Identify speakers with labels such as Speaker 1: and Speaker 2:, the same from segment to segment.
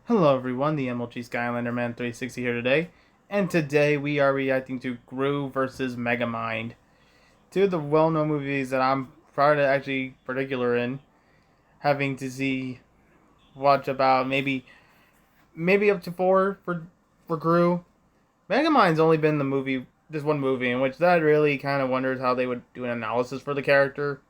Speaker 1: Hello everyone, the MLG Skylander Man 360 here today, and today we are reacting to Gru versus Megamind, two of the well-known movies that I'm proud to actually particular in, having to watch about maybe up to four for Gru. Megamind's only been this one movie, in which that really kind of wonders how they would do an analysis for the character.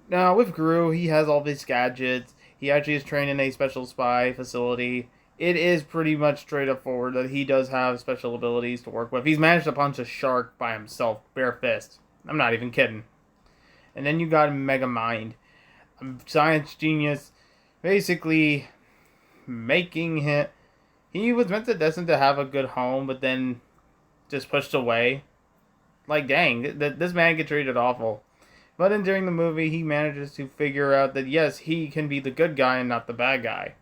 Speaker 1: Now, with Gru, he has all these gadgets. He actually is trained in a special spy facility. It is pretty much straight up forward that he does have special abilities to work with. He's managed to punch a shark by himself, bare fist. I'm not even kidding. And then you got Megamind, a science genius, basically making him. He was meant to destined to have a good home, but then just pushed away. Like, dang, this man gets treated awful. But then during the movie, he manages to figure out that yes, he can be the good guy and not the bad guy.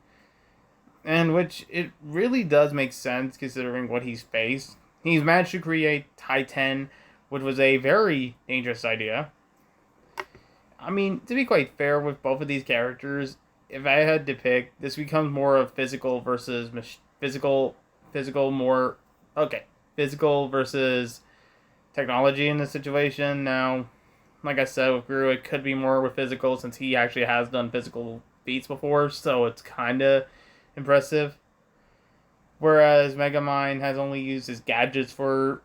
Speaker 1: And which it really does make sense considering what he's faced. He's managed to create Titan, which was a very dangerous idea. I mean, to be quite fair with both of these characters, if I had to pick, this becomes more of physical versus physical versus technology in this situation. Now, like I said, with Gru, it could be more with physical since he actually has done physical feats before, so it's kind of impressive. Whereas Megamind has only used his gadgets for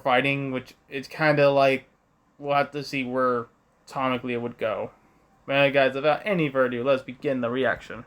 Speaker 1: fighting, which it's kind of like we'll have to see where atomically it would go. But guys, without any further ado, let's begin the reaction.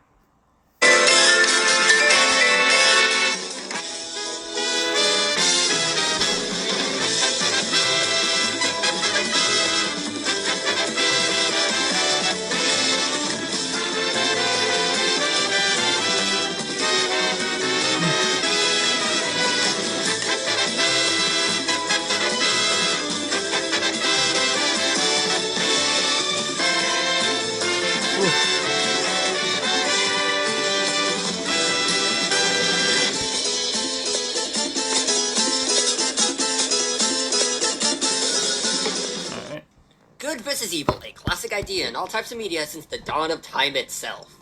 Speaker 2: Good versus evil, a classic idea in all types of media since the dawn of time itself.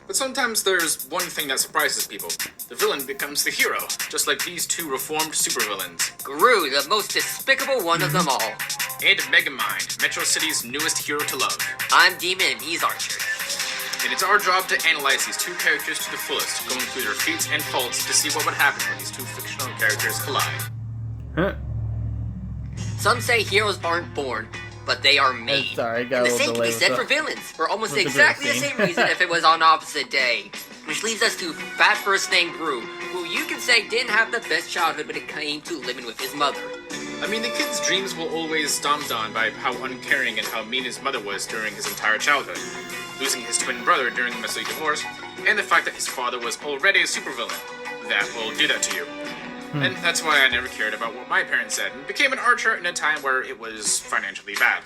Speaker 3: But sometimes there's one thing that surprises people. The villain becomes the hero, just like these two reformed supervillains.
Speaker 2: Gru, the most despicable one of them all.
Speaker 3: And Megamind, Metro City's newest hero to love.
Speaker 2: I'm Demon and he's Archer.
Speaker 3: And it's our job to analyze these two characters to the fullest, going through their feats and faults to see what would happen when these two fictional characters collide.
Speaker 1: Huh.
Speaker 2: Some say heroes aren't born, but they are made.
Speaker 1: Sorry,
Speaker 2: and the same can be said for villains, for almost exactly the same reason if it was on opposite day. Which leads us to fat first name Gru, who you can say didn't have the best childhood when it came to living with his mother.
Speaker 3: I mean, the kid's dreams will always stomped on by how uncaring and how mean his mother was during his entire childhood, losing his twin brother during the messy divorce, and the fact that his father was already a supervillain. That will do that to you. And that's why I never cared about what my parents said, and became an archer in a time where it was financially bad.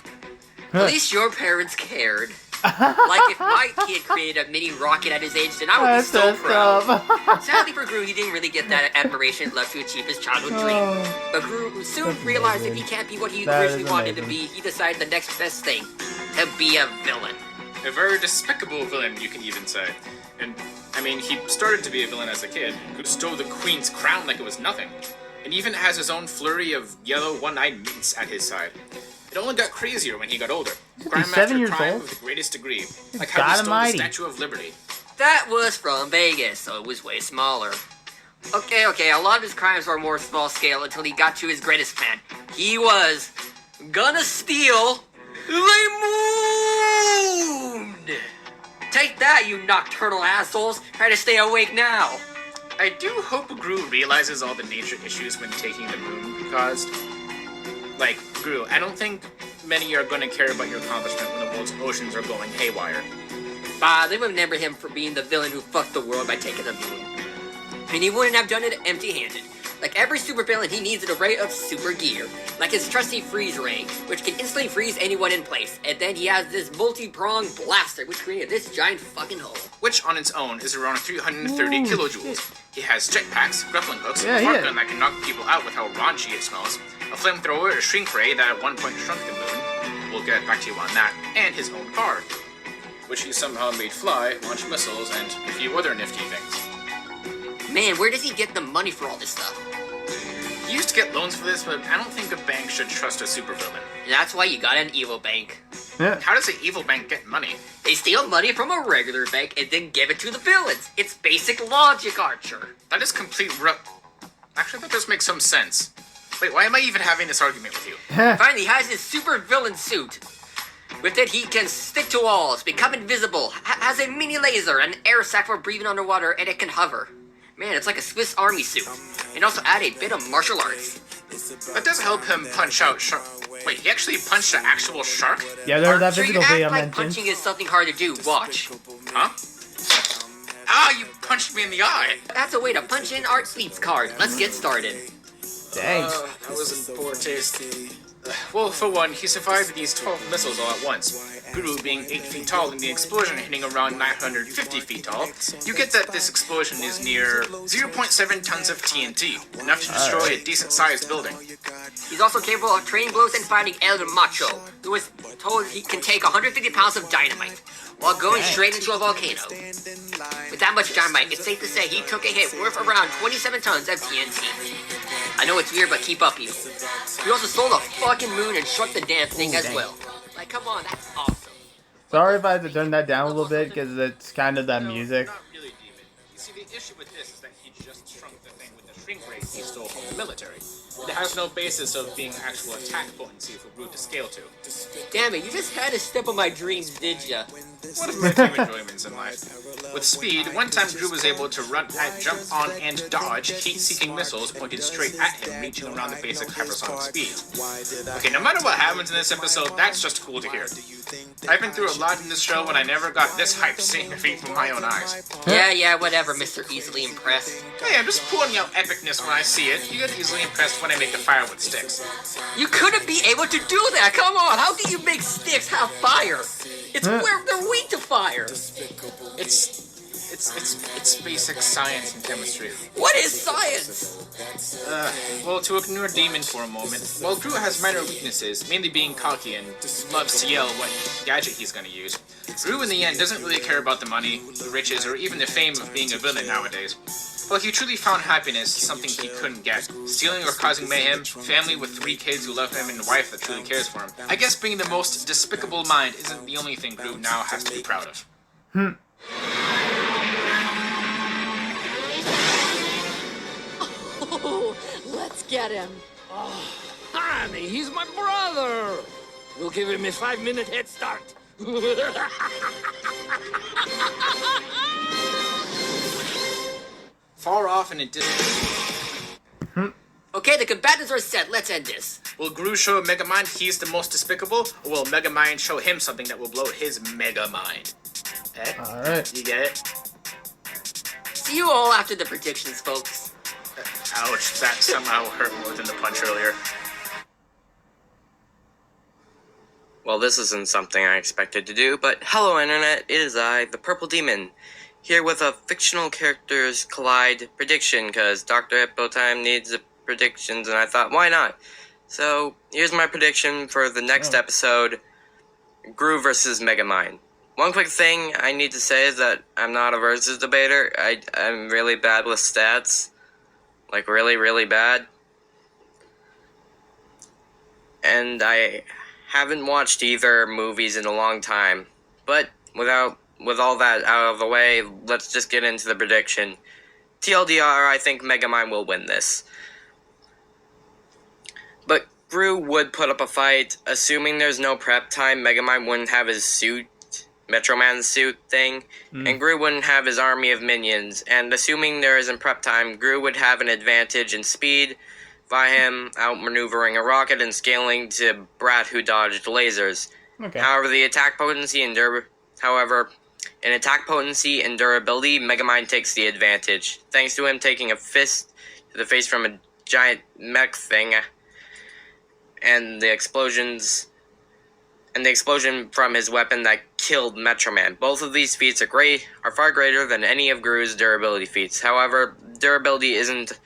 Speaker 2: At least your parents cared. Like if my kid created a mini rocket at his age, then I would be so proud. Sadly for Gru, he didn't really get that admiration and love to achieve his childhood dream. But Gru soon realized if he can't be what he originally wanted to be, he decided the next best thing, to be a villain.
Speaker 3: A very despicable villain, you can even say. And, I mean, he started to be a villain as a kid, who stole the queen's crown like it was nothing, and even has his own flurry of yellow one-eyed mutants at his side. It only got crazier when he got older.
Speaker 1: Grandmaster
Speaker 3: crime of the greatest degree, like how he stole the Statue of Liberty.
Speaker 2: That was from Vegas, so it was way smaller. Okay, a lot of his crimes were more small scale until he got to his greatest plan. He was gonna steal the moon! Take that, you nocturnal assholes! Try to stay awake now!
Speaker 3: I do hope Gru realizes all the nature issues when taking the moon caused. Like, Gru, I don't think many are going to care about your accomplishment when the world's oceans are going haywire.
Speaker 2: Bah, they would remember him for being the villain who fucked the world by taking the moon. And he wouldn't have done it empty-handed. Like every supervillain, he needs an array of super gear, like his trusty freeze ray, which can instantly freeze anyone in place, and then he has this multi-pronged blaster, which created this giant fucking hole.
Speaker 3: Which on its own is around 330 kilojoules.
Speaker 1: Shit.
Speaker 3: He has jetpacks, grappling hooks,
Speaker 1: Yeah,
Speaker 3: a fart gun that can knock people out with how raunchy it smells, a flamethrower, a shrink ray that at one point shrunk the moon, we'll get back to you on that, and his own car. which he somehow made fly, launch missiles, and a few other nifty things.
Speaker 2: Man, where does he get the money for all this stuff?
Speaker 3: He used to get loans for this, but I don't think a bank should trust a supervillain.
Speaker 2: That's why you got an evil bank.
Speaker 1: Yeah.
Speaker 3: How does an evil bank get money?
Speaker 2: They steal money from a regular bank and then give it to the villains. It's basic logic, Archer.
Speaker 3: That is complete Actually, that does make some sense. Wait, why am I even having this argument with you?
Speaker 2: Finally, he has his super villain suit. With it, he can stick to walls, become invisible, has a mini laser, an air sac for breathing underwater, and it can hover. Man, it's like a Swiss Army suit. And also add a bit of martial arts.
Speaker 3: That does help him punch out shark. Wait, he actually punched an actual shark?
Speaker 1: Yeah, there's that
Speaker 2: Archer, you
Speaker 1: physical
Speaker 2: act
Speaker 1: thing I
Speaker 2: like
Speaker 1: mentioned.
Speaker 2: punching is something hard to do. Watch.
Speaker 3: Huh? Ah, you punched me in the eye!
Speaker 2: That's a way to punch in Art Fleet's card. Let's get started.
Speaker 1: Dang.
Speaker 3: That was in poor taste. Well, for one, he survived these 12 missiles all at once. Guru being 8 feet tall and the explosion hitting around 950 feet tall, you get that this explosion is near 0.7 tons of TNT, enough to destroy a decent-sized building.
Speaker 2: He's also capable of training blows and fighting El Macho, who was told he can take 150 pounds of dynamite, while going straight into a volcano. With that much dynamite, it's safe to say he took a hit worth around 27 tons of TNT. I know it's weird, but keep up, evil. He also stole the fucking moon and struck the damn thing as well. Like, come on, that's awesome.
Speaker 1: Sorry if I had to turn that down a little bit because it's kind of that music.
Speaker 3: Not really, Demon. You see, the issue with this is that he just shrunk the thing with the shrink ray he stole from the military. It has no basis of being actual attack potency for Groot to scale to.
Speaker 2: Damn it, you just had to step on my dreams, did ya?
Speaker 3: One of my few enjoyments in life. With speed, one time Drew was able to run at, jump on, and dodge heat-seeking missiles pointed straight at him, reaching around the basic hypersonic speed. Okay, no matter what happens in this episode, that's just cool to hear. I've been through a lot in this show, and I never got this hype seeing defeat from my own eyes.
Speaker 2: Yeah, whatever, Mr. Easily Impressed.
Speaker 3: Hey, I'm just pulling out epicness when I see it. You get easily impressed when I make the fire with sticks.
Speaker 2: You couldn't be able to do that, come on! How do you make sticks have fire? It's where they're weak to fire!
Speaker 3: It's basic science and chemistry.
Speaker 2: What is science?
Speaker 3: Well, to ignore Demon for a moment, while Drew has minor weaknesses, mainly being cocky and loves to yell what gadget he's gonna use, Drew in the end doesn't really care about the money, the riches, or even the fame of being a villain nowadays. Well, he truly found happiness, something he couldn't get. Stealing or causing mayhem, family with 3 kids who love him, and a wife that truly cares for him. I guess being the most despicable mind isn't the only thing Drew now has to be proud of.
Speaker 4: Oh, let's get him. Oh, honey, he's my brother. We'll give him a 5-minute head start.
Speaker 3: Far off in a distance.
Speaker 2: Okay, the combatants are set, let's end this.
Speaker 3: Will Gru show Megamind he's the most despicable, or will Megamind show him something that will blow his Megamind? Eh?
Speaker 1: Alright.
Speaker 3: You get it?
Speaker 2: See you all after the predictions, folks.
Speaker 3: Ouch, that somehow hurt more than the punch earlier.
Speaker 5: Well, this isn't something I expected to do, but hello Internet, it is I, the Purple Demon, here with a fictional characters collide prediction, because Dr. Hippo Time needs the predictions, and I thought, why not? So, here's my prediction for the next episode, Gru versus Megamind. One quick thing I need to say is that I'm not a versus debater. I'm really bad with stats. Like, really, really bad. And I haven't watched either movies in a long time. But with all that out of the way, let's just get into the prediction. TLDR, I think Megamind will win this. But Gru would put up a fight. Assuming there's no prep time, Megamind wouldn't have his suit, Metro Man's suit thing, and Gru wouldn't have his army of minions. And assuming there isn't prep time, Gru would have an advantage in speed by him outmaneuvering a rocket and scaling to Brat who dodged lasers.
Speaker 1: Okay.
Speaker 5: However, in attack potency and durability, Megamind takes the advantage, thanks to him taking a fist to the face from a giant mech thing, and the explosion from his weapon that killed Metro Man. Both of these feats are far greater than any of Gru's durability feats. However, durability isn't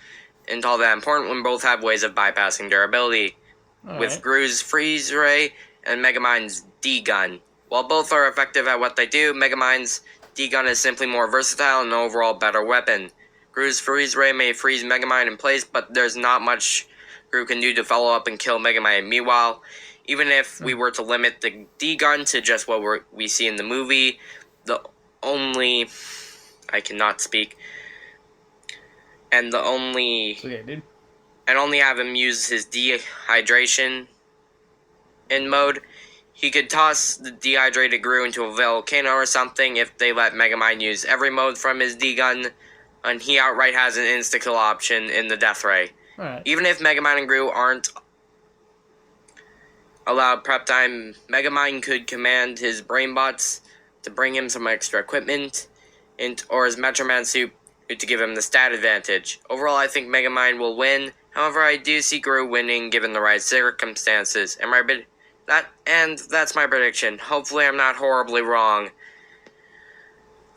Speaker 5: all that important when both have ways of bypassing durability, with Gru's freeze ray and Megamind's D-gun. While both are effective at what they do, Megamind's D-Gun is simply more versatile and an overall better weapon. Gru's freeze ray may freeze Megamind in place, but there's not much Gru can do to follow up and kill Megamind. Meanwhile, even if we were to limit the D-Gun to just what we see in the movie, I cannot speak. And
Speaker 1: Okay, dude.
Speaker 5: And only have him use his dehydration in mode, he could toss the dehydrated Gru into a volcano or something if they let Megamind use every mode from his D-Gun, and he outright has an insta-kill option in the Death Ray.
Speaker 1: Alright.
Speaker 5: Even if Megamind and Gru aren't allowed prep time, Megamind could command his brainbots to bring him some extra equipment, or his Metro Man suit to give him the stat advantage. Overall, I think Megamind will win. However, I do see Gru winning given the right circumstances. That's my prediction. Hopefully, I'm not horribly wrong.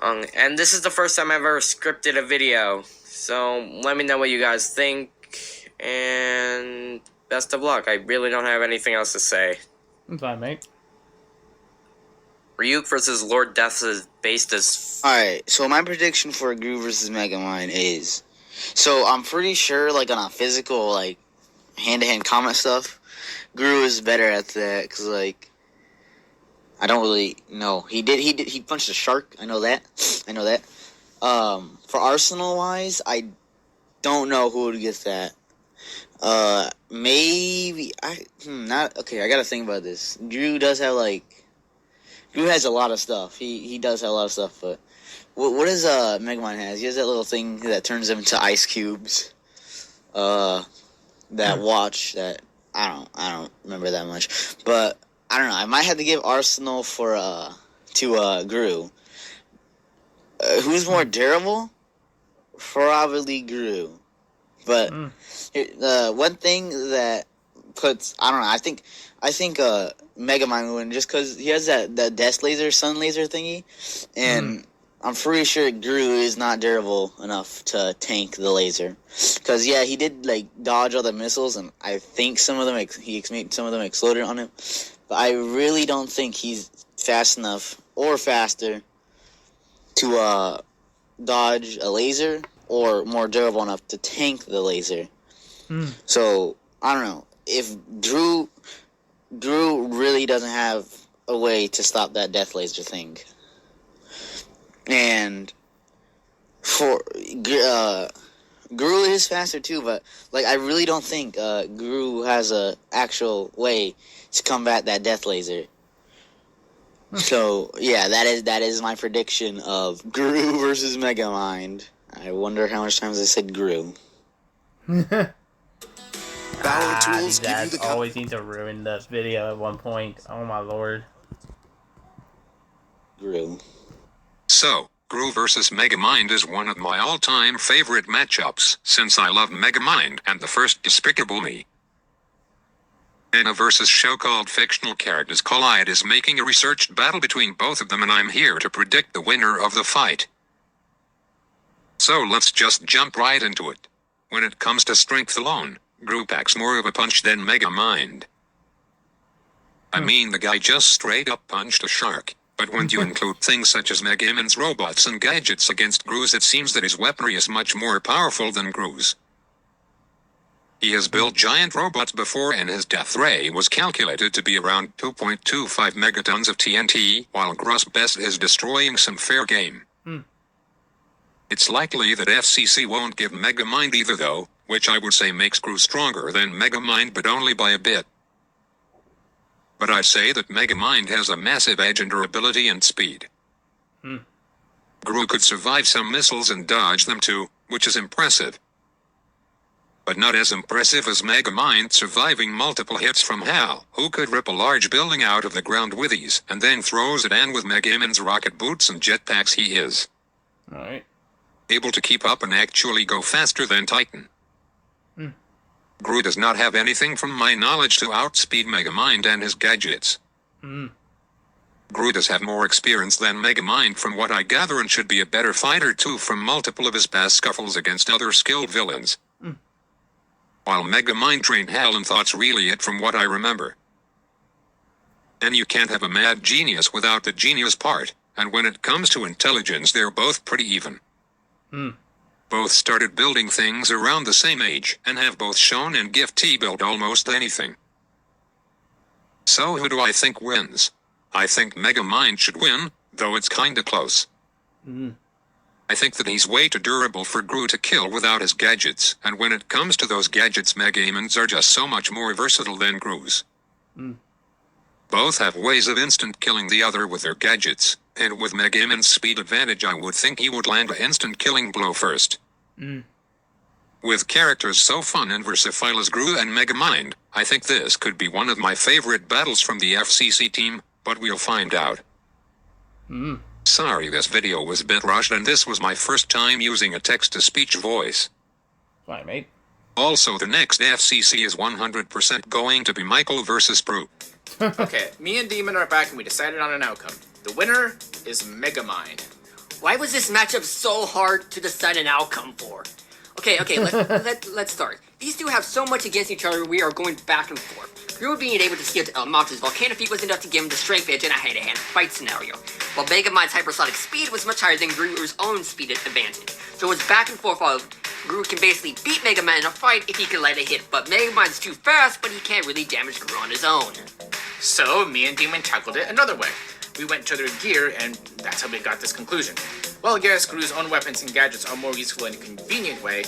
Speaker 5: And this is the first time I've ever scripted a video, so let me know what you guys think. And best of luck. I really don't have anything else to say.
Speaker 1: I'm fine, mate.
Speaker 5: Ryuk versus Lord Death is based as...
Speaker 6: Alright, so my prediction for Gru versus Megamind is... So, I'm pretty sure, like, on a physical, like, hand-to-hand combat stuff, Gru is better at that, because, like, I don't really know. He punched a shark, I know that. For Arsenal-wise, I don't know who would get that. Maybe, I gotta think about this. Gru has a lot of stuff. He does have a lot of stuff, but what does Megamind has? He has that little thing that turns him into ice cubes. That watch that I don't remember that much, but I don't know. I might have to give Arsenal to Gru. Who's more durable? Probably Gru. But one thing that puts I think Megamind will win just because he has that death laser, sun laser thingy, and I'm pretty sure Gru is not durable enough to tank the laser. Because yeah, he did like dodge all the missiles, and I think some of them exploded on him. But I really don't think he's fast enough or faster to dodge a laser or more durable enough to tank the laser. So I don't know if Drew really doesn't have a way to stop that death laser thing. And for Gru is faster too, but like I really don't think Gru has a actual way to combat that death laser. So yeah, that is my prediction of Gru versus Megamind. I wonder how much times I said Gru.
Speaker 1: These guys always need to ruin this video at one point. Oh my lord.
Speaker 6: Gru.
Speaker 7: So, Gru vs. Megamind is one of my all-time favorite matchups, since I love Megamind and the first Despicable Me. In a versus show called Fictional Characters Collide is making a researched battle between both of them, and I'm here to predict the winner of the fight. So let's just jump right into it. When it comes to strength alone, Gru packs more of a punch than Megamind. I mean, the guy just straight up punched a shark. But when you include things such as Megamind's robots and gadgets against Gru's, it seems that his weaponry is much more powerful than Gru's. He has built giant robots before, and his death ray was calculated to be around 2.25 megatons of TNT, while Gru's best is destroying some fair game. It's likely that FCC won't give Megamind either though, which I would say makes Gru stronger than Megamind, but only by a bit. But I'd say that Megamind has a massive edge in durability and speed. Gru could survive some missiles and dodge them too, which is impressive. But not as impressive as Megamind surviving multiple hits from Hal, who could rip a large building out of the ground with ease, and then throws it in with Megamind's rocket boots and jetpacks. He is
Speaker 1: Alright.
Speaker 7: able to keep up and actually go faster than Titan. Gru does not have anything from my knowledge to outspeed Megamind and his gadgets. Gru does have more experience than Megamind from what I gather, and should be a better fighter too from multiple of his past scuffles against other skilled villains. While Megamind trained Hal and Thought's really it from what I remember. And you can't have a mad genius without the genius part, and when it comes to intelligence they're both pretty even. Both started building things around the same age, and have both shown and build almost anything. So who do I think wins? I think Megamind should win, though it's kinda close. I think that he's way too durable for Gru to kill without his gadgets, and when it comes to those gadgets, Megamind's are just so much more versatile than Gru's. Both have ways of instant killing the other with their gadgets, and with Megamind's speed advantage I would think he would land an instant killing blow first. With characters so fun and versatile as Gru and Megamind, I think this could be one of my favorite battles from the FCC team, but we'll find out. Sorry this video was a bit rushed and this was my first time using a text-to-speech voice.
Speaker 1: Fine, mate.
Speaker 7: Also the next FCC is 100% going to be Michael versus Gru.
Speaker 3: Okay, me and Demon are back and we decided on an outcome. The winner is Megamind.
Speaker 2: Why was this matchup so hard to decide an outcome for? Okay, let's start. These two have so much against each other, we are going back and forth. Gru being able to scale to Monster's volcano feat was enough to give him the strength edge in a hand-to-hand fight scenario, while Megamind's hypersonic speed was much higher than Gru's own speed advantage. So it was back and forth while Gru can basically beat Megamind in a fight if he can let it hit, but Megamind's too fast, but he can't really damage Gru on his own.
Speaker 3: So, me and Demon tackled it another way. We went to their gear, and that's how we got this conclusion. Well, yes, Gru's own weapons and gadgets are more useful in a convenient way.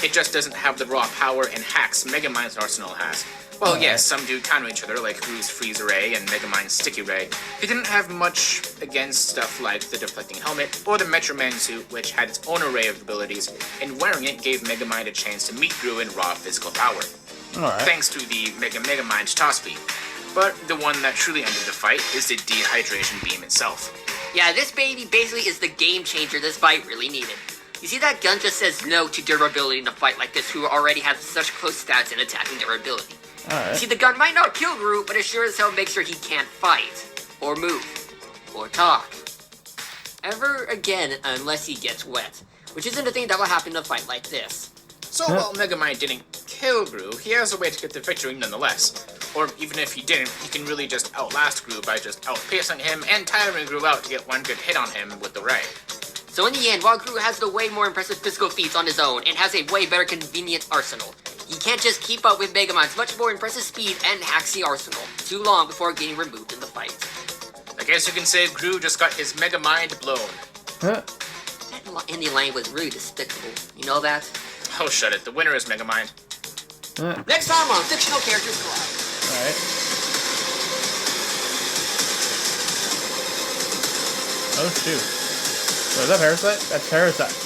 Speaker 3: It just doesn't have the raw power and hacks Megamind's arsenal has. Well, yes, some do counter each other, like Gru's Freeze Ray and Megamind's Sticky Ray. He didn't have much against stuff like the deflecting helmet or the Metro Man suit, which had its own array of abilities, and wearing it gave Megamind a chance to meet Gru in raw physical power. Thanks to the Megamind's toss speed. But the one that truly ended the fight is the dehydration beam itself.
Speaker 2: Yeah, this baby basically is the game changer this fight really needed. You see, that gun just says no to durability in a fight like this, who already has such close stats in attacking durability. You see, the gun might not kill Gru, but it sure as hell makes sure he can't fight, or move, or talk. Ever again, unless he gets wet. Which isn't a thing that will happen in a fight like this.
Speaker 3: So while Megamind didn't kill Gru, he has a way to get the victory nonetheless. Or even if he didn't, he can really just outlast Gru by just outpacing him and tiring Gru out to get one good hit on him with the ray.
Speaker 2: So in the end, while Gru has the way more impressive physical feats on his own and has a way better convenient arsenal, he can't just keep up with Megamind's much more impressive speed and hacks the arsenal too long before getting removed in the fight.
Speaker 3: I guess you can say Gru just got his Megamind blown.
Speaker 2: That Indian line was really despicable. You know that?
Speaker 3: Oh, shut it. The winner is Megamind.
Speaker 2: Next time on Fictional Characters Collide.
Speaker 1: Alright. Oh shoot. What is that, Parasite? That's Parasite.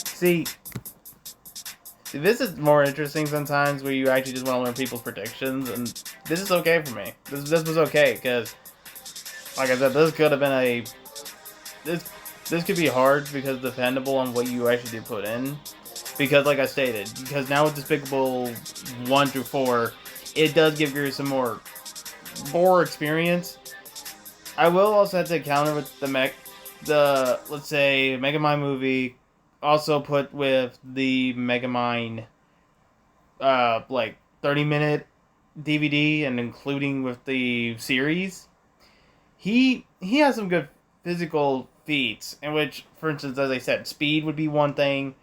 Speaker 1: See, this is more interesting sometimes where you actually just want to learn people's predictions, and this is okay for me. This was okay, because, like I said, this could have been this could be hard because dependable on what you actually do put in. Because, like I stated, because now with Despicable 1 through 4, it does give you some more experience. I will also have to counter with the let's say Megamind movie, also put with the Megamind like 30-minute DVD and including with the series. He has some good physical feats, in which, for instance, as I said, speed would be one thing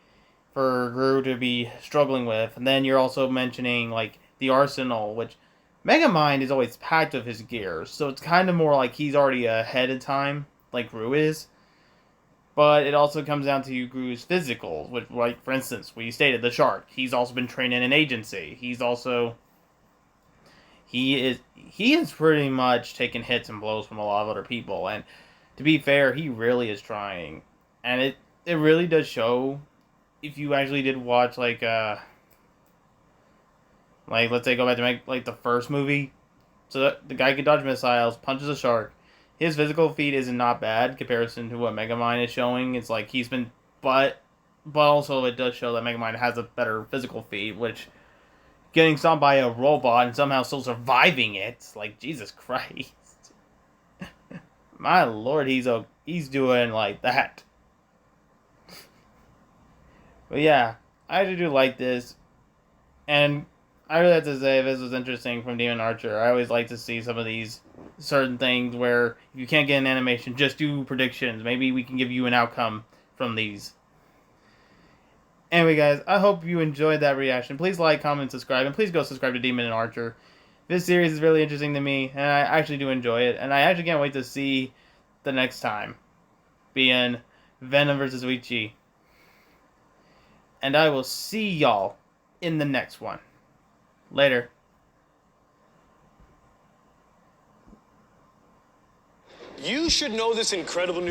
Speaker 1: for Gru to be struggling with, and then you're also mentioning like the arsenal, which Megamind is always packed with his gears, so it's kind of more like he's already ahead of time, like Gru is. But it also comes down to Gru's physical, which, like, for instance, we stated the shark. He's also been trained in an agency. He's also... He is pretty much taking hits and blows from a lot of other people, and to be fair, he really is trying. And it really does show, if you actually did watch, like, let's say go back to, like, the first movie. So the guy can dodge missiles, punches a shark. His physical feat is not bad in comparison to what Megamind is showing. It's like he's been but also it does show that Megamind has a better physical feat, which getting stomped by a robot and somehow still surviving it, like, Jesus Christ. My lord, he's doing like that. But yeah, I actually do like this, and I really have to say this was interesting from Demon Archer. I always like to see some of these certain things where if you can't get an animation, just do predictions. Maybe we can give you an outcome from these. Anyway, guys, I hope you enjoyed that reaction. Please like, comment, subscribe, and please go subscribe to Demon and Archer. This series is really interesting to me, and I actually do enjoy it. And I actually can't wait to see the next time, being Venom vs. Uchi. And I will see y'all in the next one. Later.
Speaker 8: You should know this incredible new